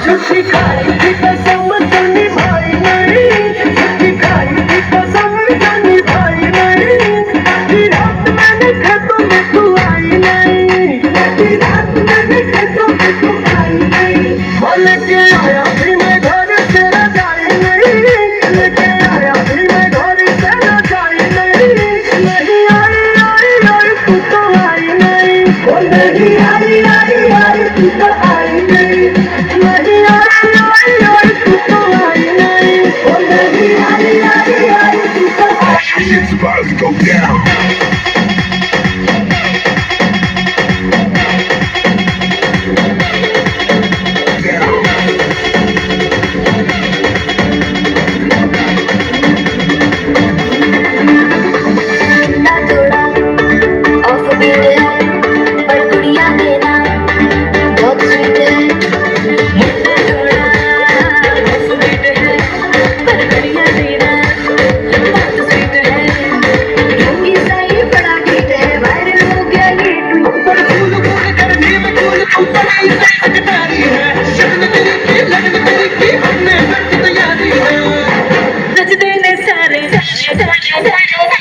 झूठी खाई थी कसम तो निभाई नहीं, झूठी खाई थी कसम तो निभाई नहीं। आधी रात मैंने खेतों में तू आई नहीं, आधी रात मैंने खेतों में तू आई नहीं। वो लेके आया भी मैं घर से रजाई नहीं, लेके आया भी मैं घर से रजाई नहीं। नहीं आई आई आई तू तो आई नहीं, वो नहीं आई आई आई तू तो आई नहीं। नहीं आई आई आई तू तो आई नहीं, वो नहीं आई आई आई तू तो आई नहीं। Shit's about to go down. ना थोड़ा ऑफ बीट है पर कुड़िया मेरा बहुत स्वीट है। मुन्ना थोड़ा ऑफ बीट है पर कुड़िया मेरा बहुत स्वीट है। क्योंकि सही बड़ा हिट है, वायरल हो गया ये ट्वीट। पर फूल फूल करने में फूल ऊपर ही सकतारी है, शगन तेरी की लगन तेरी की हमने करके तैयारी है। नच देने सारे सारे सारे सारे सारे।